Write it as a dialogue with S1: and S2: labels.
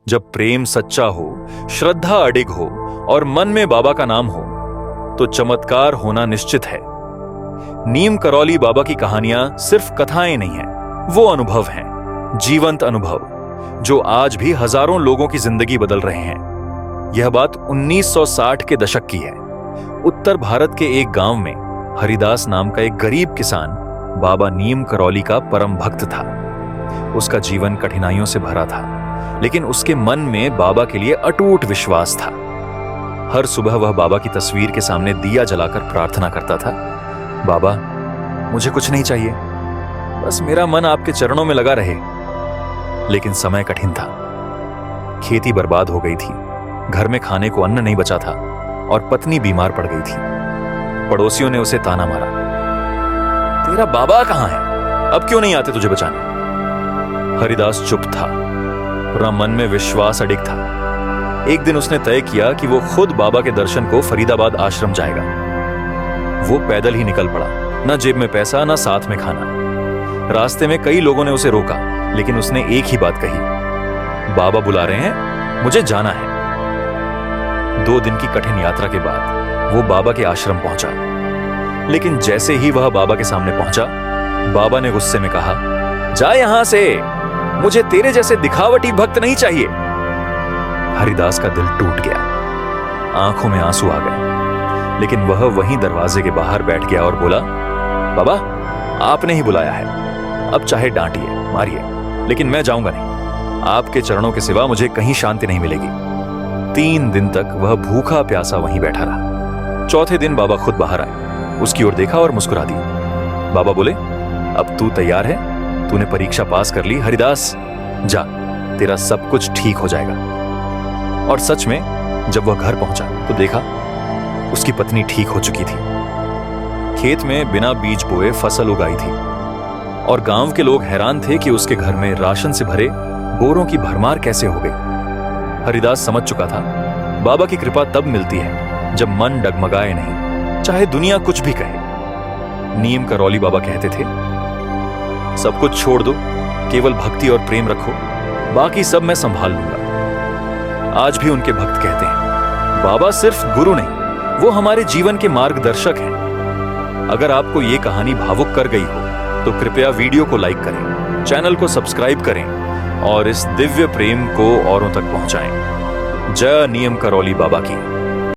S1: जब प्रेम सच्चा हो, श्रद्धा अडिग हो और मन में बाबा का नाम हो, तो चमत्कार होना निश्चित है। नीम करौली बाबा की कहानियां सिर्फ कथाएं नहीं हैं, वो अनुभव हैं, जीवंत अनुभव, जो आज भी हजारों लोगों की जिंदगी बदल रहे हैं। यह बात 1960 के दशक की है। उत्तर भारत के एक गांव में हरिदास नाम का एक गरीब किसान बाबा नीम करौली का परम भक्त था। उसका जीवन कठिनाइयों से भरा था, लेकिन उसके मन में बाबा के लिए अटूट विश्वास था। हर सुबह वह बाबा की तस्वीर के सामने दिया जलाकर प्रार्थना करता था, बाबा, मुझे कुछ नहीं चाहिए, बस मेरा मन आपके चरणों में लगा रहे। लेकिन समय कठिन था। खेती बर्बाद हो गई थी, घर में खाने को अन्न नहीं बचा था और पत्नी बीमार पड़ गई थी। पड़ोसियों ने उसे ताना मारा, तेरा बाबा कहां है, अब क्यों नहीं आते तुझे बचाने? हरिदास चुप था, पूरा मन में विश्वास अडिग था। एक दिन उसने तय किया कि वो खुद बाबा के दर्शन को फरीदाबाद आश्रम जाएगा। वो पैदल ही निकल पड़ा, ना जेब में पैसा, ना साथ में खाना। रास्ते में कई लोगों ने उसे रोका, लेकिन उसने एक ही बात कही, बाबा बुला रहे हैं, मुझे जाना है। 2 दिन की कठिन यात्रा के बाद वो बाबा के आश्रम पहुंचा। लेकिन जैसे ही वह बाबा के सामने पहुंचा, बाबा ने गुस्से में कहा, जा यहां से, मुझे तेरे जैसे दिखावटी भक्त नहीं चाहिए। हरिदास का दिल टूट गया, आंखों में आंसू आ गए, लेकिन वह वहीं दरवाजे के बाहर बैठ गया और बोला, बाबा, आपने ही बुलाया है, अब चाहे डांटिए मारिए, लेकिन मैं जाऊंगा नहीं। आपके चरणों के सिवा मुझे कहीं शांति नहीं मिलेगी। 3 दिन तक वह भूखा प्यासा वहीं बैठा रहा। चौथे दिन बाबा खुद बाहर आए, उसकी ओर देखा और मुस्कुरा दिया। बाबा बोले, अब तू तैयार है, तूने परीक्षा पास कर ली, हरिदास, जा, तेरा सब कुछ ठीक हो जाएगा। और सच में जब वह घर पहुंचा तो देखा उसकी पत्नी ठीक हो चुकी थी। खेत में बिना बीज बोए फसल उगाई थी और गांव के लोग हैरान थे कि उसके घर में राशन से भरे बोरों की भरमार कैसे हो गई। हरिदास समझ चुका था, बाबा की कृपा तब मिलती है जब मन डगमगाए नहीं, चाहे दुनिया कुछ भी कहे। नीम करौली बाबा कहते थे, सब कुछ छोड़ दो, केवल भक्ति और प्रेम रखो, बाकी सब मैं संभाल लूंगा। आज भी उनके भक्त कहते हैं, बाबा सिर्फ गुरु नहीं, वो हमारे जीवन के मार्गदर्शक हैं। अगर आपको ये कहानी भावुक कर गई हो तो कृपया वीडियो को लाइक करें, चैनल को सब्सक्राइब करें और इस दिव्य प्रेम को औरों तक पहुंचाएं। जय नीम करौली बाबा की।